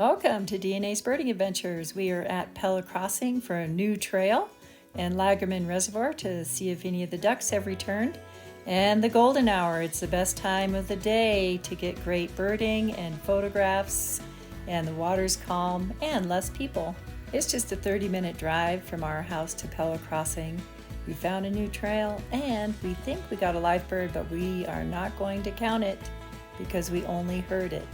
Welcome to DNA's Birding Adventures. We are at Pella Crossing for a new trail and Lagerman Reservoir to see if any of the ducks have returned. And the golden hour, it's the best time of the day to get great birding and photographs, and the water's calm and less people. It's just a 30-minute drive from our house to Pella Crossing. We found a new trail and we think we got a live bird, but we are not going to count it because we only heard it.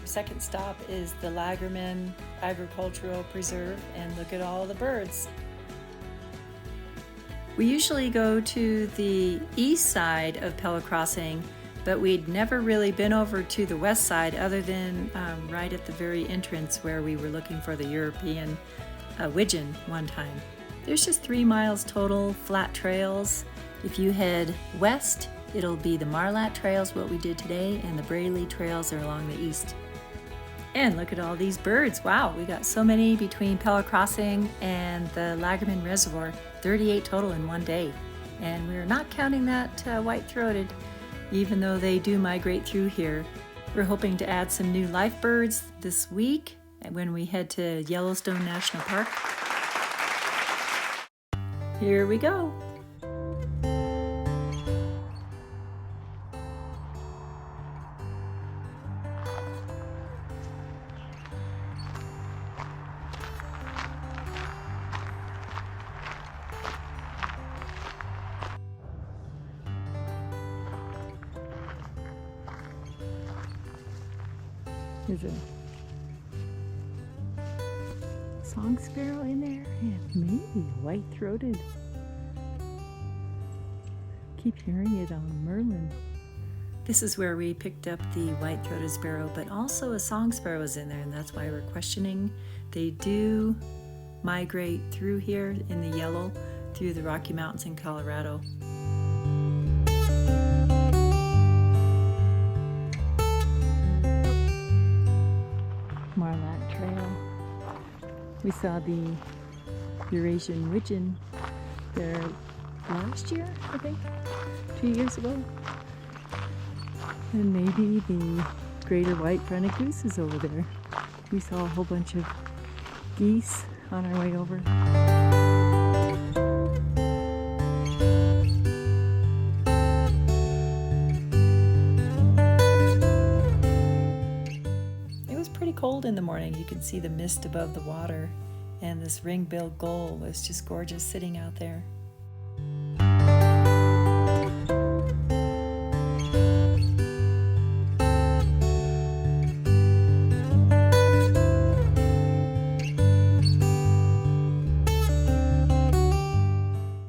Our second stop is the Lagerman Agricultural Preserve, and look at all the birds. We usually go to the east side of Pella Crossing, but we'd never really been over to the west side other than right at the very entrance where we were looking for the European widgeon one time. There's just 3 miles total, flat trails. If you head west, it'll be the Marlatt trails, what we did today, and the Braley trails are along the east. And look at all these birds. Wow, we got so many between Pella Crossing and the Lagerman Reservoir, 38 total in one day. And we're not counting that white-throated, even though they do migrate through here. We're hoping to add some new life birds this week when we head to Yellowstone National Park. Here we go. There's a song sparrow in there and maybe white-throated. Keep hearing it on Merlin. This is where we picked up the white-throated sparrow, but also a song sparrow is in there, and that's why we're questioning. They do migrate through here in the yellow through the Rocky Mountains in Colorado. Marlatt Trail. We saw the Eurasian widgeon there last year, I think, 2 years ago. And maybe the greater white-fronted goose is over there. We saw a whole bunch of geese on our way over. Cold in the morning. You can see the mist above the water, and this ring-billed gull was just gorgeous sitting out there.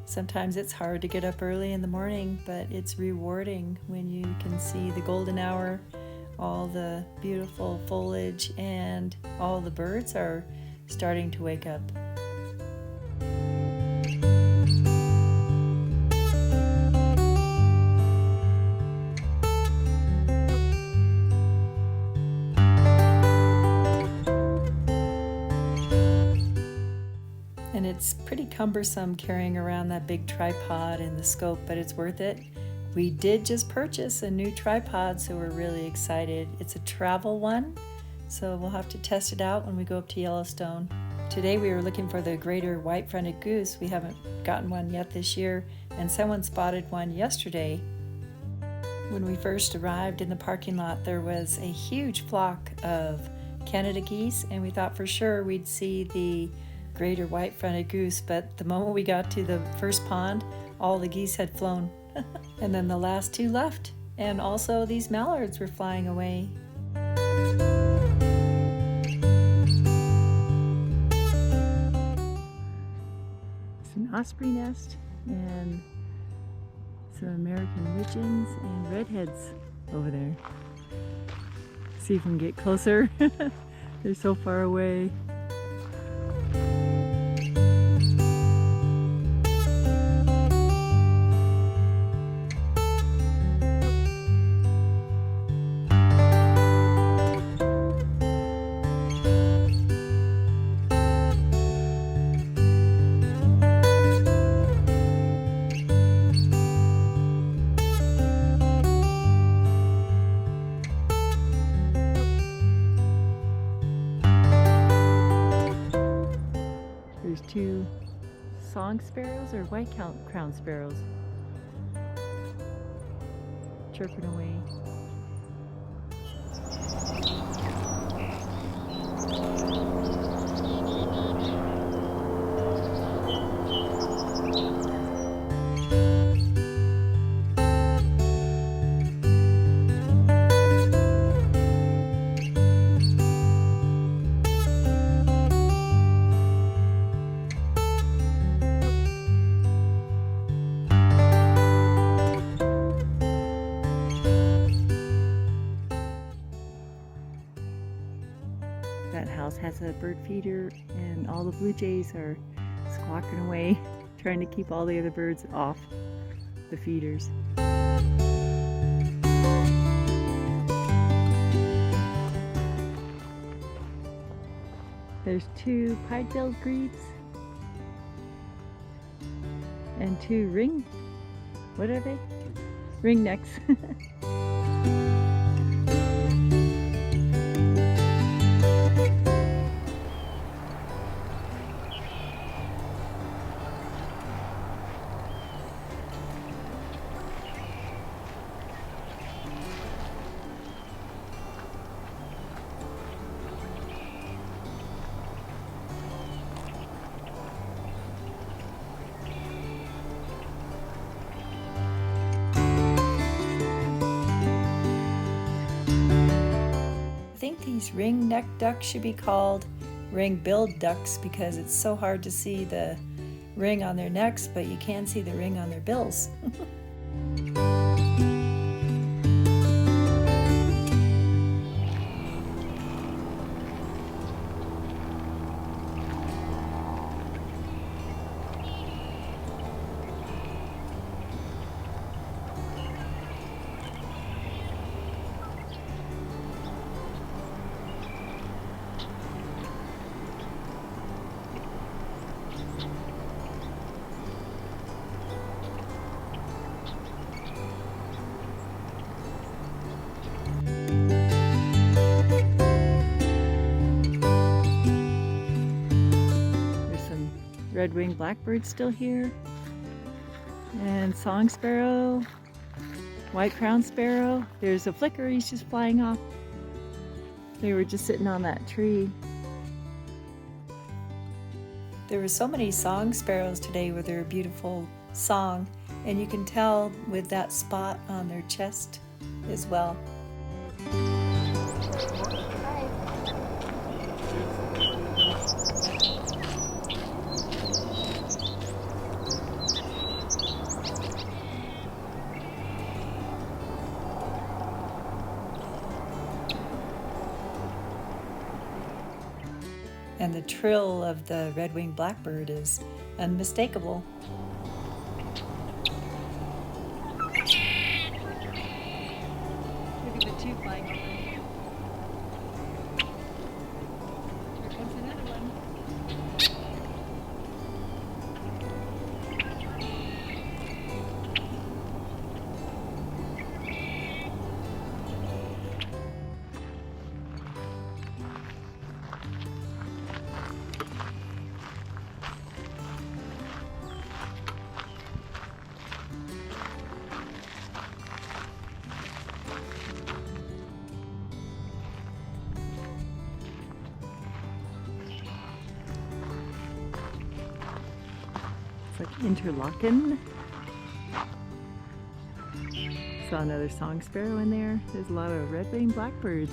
Sometimes it's hard to get up early in the morning, but it's rewarding when you can see the golden hour, all the beautiful foliage, and all the birds are starting to wake up. And it's pretty cumbersome carrying around that big tripod and the scope, but it's worth it. We did just purchase a new tripod, so we're really excited. It's a travel one, so we'll have to test it out when we go up to Yellowstone. Today we were looking for the greater white-fronted goose. We haven't gotten one yet this year, and someone spotted one yesterday. When we first arrived in the parking lot, there was a huge flock of Canada geese, and we thought for sure we'd see the greater white-fronted goose, but the moment we got to the first pond, all the geese had flown. And then the last 2 left, and also these mallards were flying away. It's an osprey nest and some American widgeons and redheads over there. See if we can get closer. They're so far away. There's two song sparrows or white-crowned sparrows chirping away. That house has a bird feeder and all the blue jays are squawking away, trying to keep all the other birds off the feeders. There's two pied-billed grebes and two what are they? Ringnecks. I think these ring-necked ducks should be called ring-billed ducks because it's so hard to see the ring on their necks, but you can see the ring on their bills. Red-winged Blackbirds still here, and song sparrow, white-crowned sparrow. There's a flicker, he's just flying off. They were just sitting on that tree. There were so many song sparrows today with their beautiful song, and you can tell with that spot on their chest as well. And the trill of the red-winged blackbird is unmistakable. Look at the two flying over. Here comes another one. Like interlocking. Saw another song sparrow in there. There's a lot of red-winged blackbirds.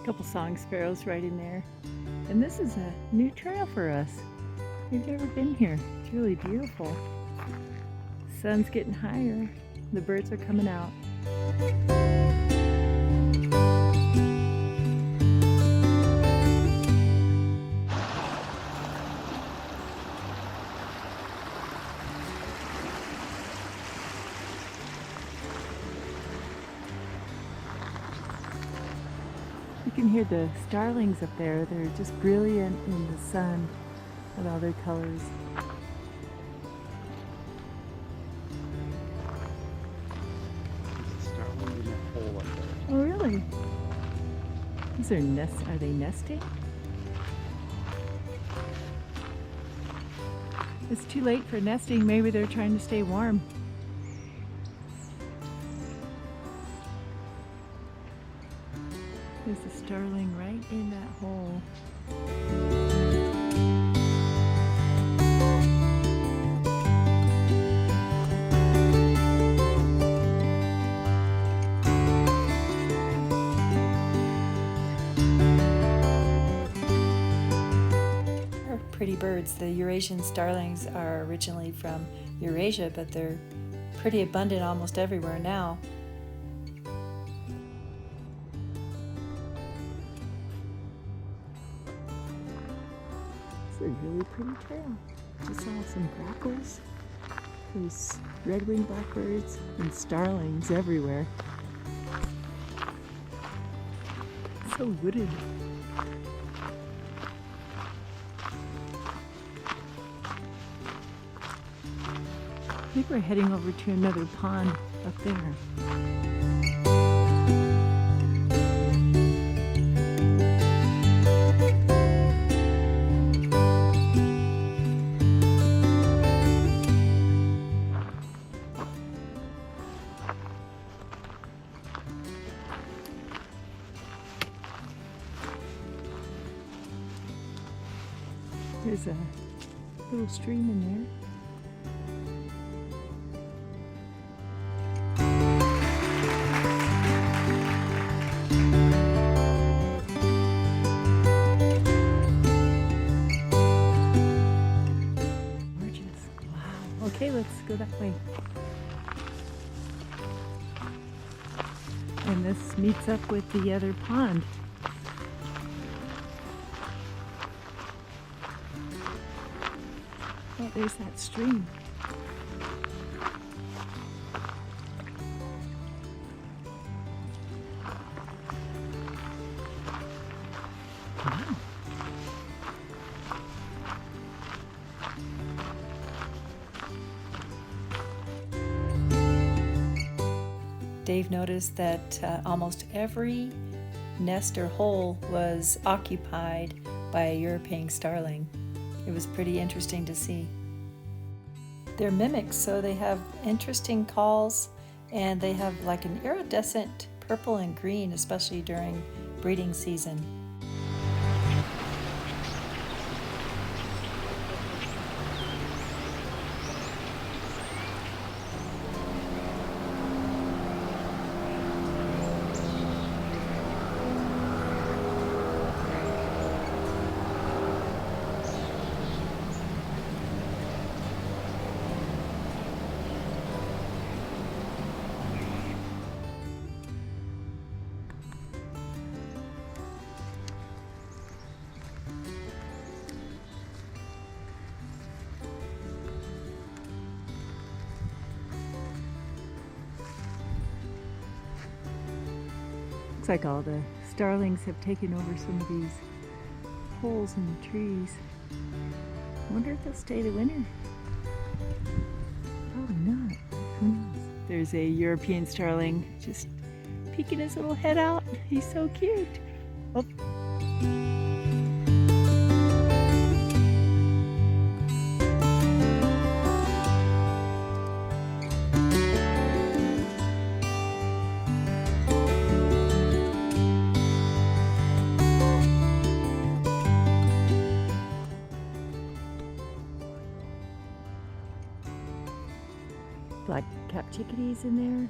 Couple song sparrows right in there. And this is a new trail for us. We've never been here. It's really beautiful. Sun's getting higher. The birds are coming out. can hear the starlings up there. They're just brilliant in the sun with all their colors. There's a starling in that hole up there. Oh, really? These are nests. Are they nesting? It's too late for nesting. Maybe they're trying to stay warm. There's a starling right in that hole. They're pretty birds. The Eurasian starlings are originally from Eurasia, but they're pretty abundant almost everywhere now. It's a really pretty trail. Just saw some grackles. There's red-winged blackbirds and starlings everywhere. So wooded. I think we're heading over to another pond up there. There's a little stream in there. Gorgeous. Wow. Okay, let's go that way. And this meets up with the other pond. Oh, there's that stream. Wow. Dave noticed that almost every nest or hole was occupied by a European starling. It was pretty interesting to see. They're mimics, so they have interesting calls, and they have like an iridescent purple and green, especially during breeding season. Looks like all the starlings have taken over some of these holes in the trees. I wonder if they'll stay the winter. Probably not. Who knows? There's a European starling just peeking his little head out. He's so cute. Oh. Black-capped chickadees in there,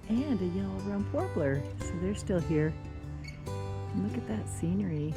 and a yellow-rumped warbler, so they're still here. And look at that scenery.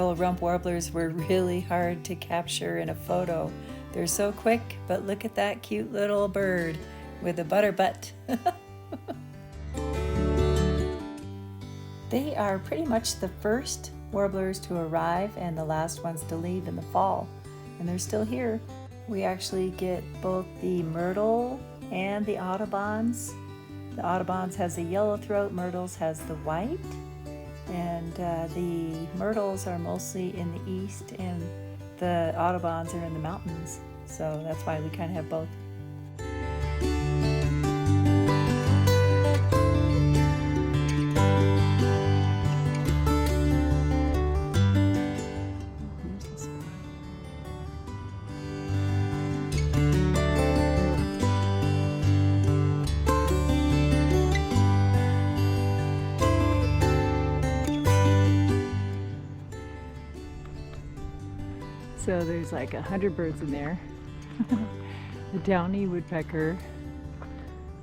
Yellow-rumped Warblers were really hard to capture in a photo. They're so quick, but look at that cute little bird with a butter butt. They are pretty much the first warblers to arrive and the last ones to leave in the fall, and they're still here. We actually get both the myrtle and the audubons. The audubons has the yellow throat, myrtles has the white, and the myrtles are mostly in the east and the audubons are in the mountains, so that's why we kind of have both. So there's like 100 birds in there. The downy woodpecker,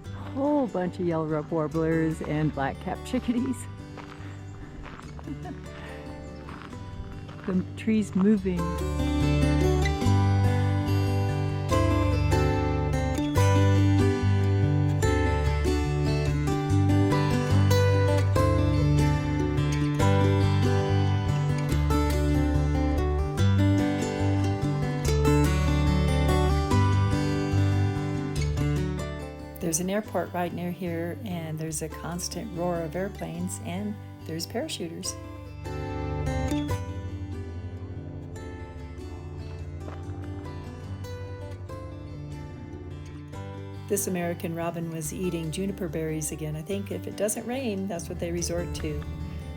a whole bunch of yellow-rumped warblers and black-capped chickadees. The trees moving. There's an airport right near here, and there's a constant roar of airplanes, and there's parachuters. This American robin was eating juniper berries again. I think if it doesn't rain, that's what they resort to.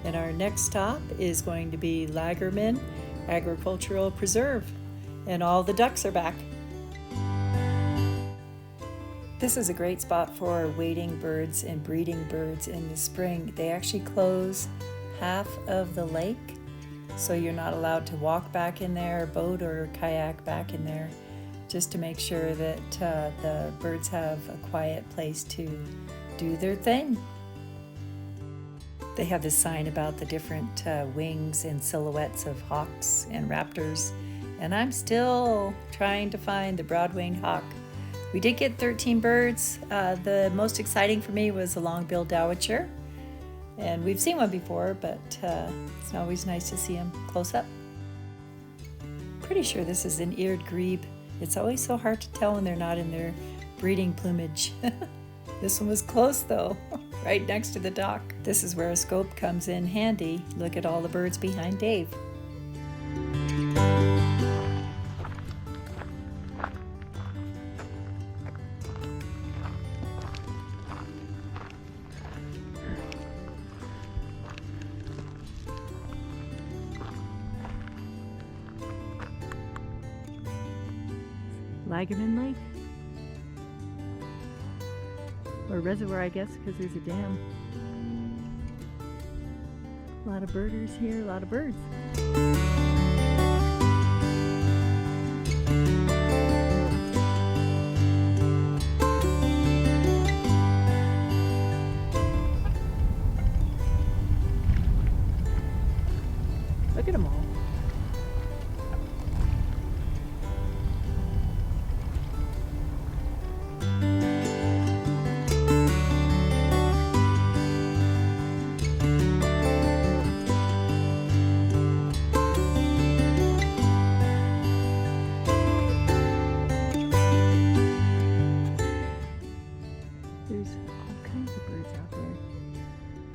And our next stop is going to be Lagerman Agricultural Preserve, and all the ducks are back. This is a great spot for wading birds and breeding birds in the spring. They actually close half of the lake, so you're not allowed to walk back in there, boat or kayak back in there, just to make sure that the birds have a quiet place to do their thing. They have this sign about the different wings and silhouettes of hawks and raptors, and I'm still trying to find the broad-winged hawk. We did get 13 birds. The most exciting for me was the long-billed dowitcher, and we've seen one before, but it's always nice to see them close up. Pretty sure this is an eared grebe. It's always so hard to tell when they're not in their breeding plumage. This one was close though, right next to the dock. This is where a scope comes in handy. Look at all the birds behind Dave. Lagerman Lake, or reservoir, I guess, because there's a dam. A lot of birders here, a lot of birds. Look at them all.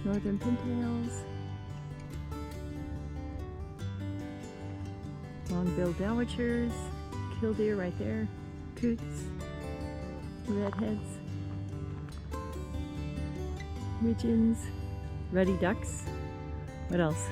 Northern pintails, long-billed dowitchers, killdeer right there, coots, redheads, widgeons, ruddy ducks. What else?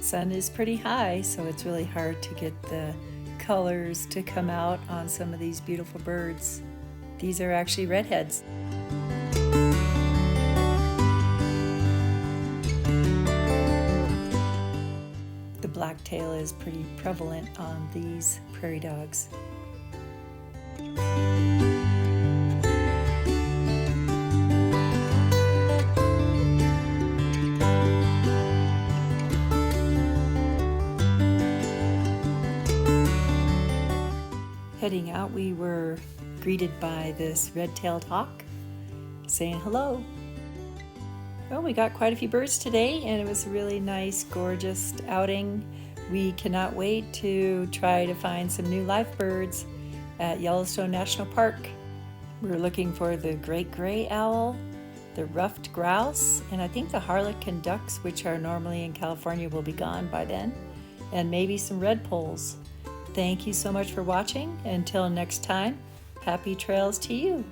sun is pretty high, so it's really hard to get the colors to come out on some of these beautiful birds. These are actually redheads. The blacktail is pretty prevalent on these prairie dogs. Heading out, we were greeted by this red-tailed hawk saying hello. Well, we got quite a few birds today, and it was a really nice, gorgeous outing. We cannot wait to try to find some new life birds at Yellowstone National Park. We're looking for the great gray owl, the ruffed grouse, and I think the harlequin ducks, which are normally in California, will be gone by then, and maybe some red poles. Thank you so much for watching. Until next time, happy trails to you.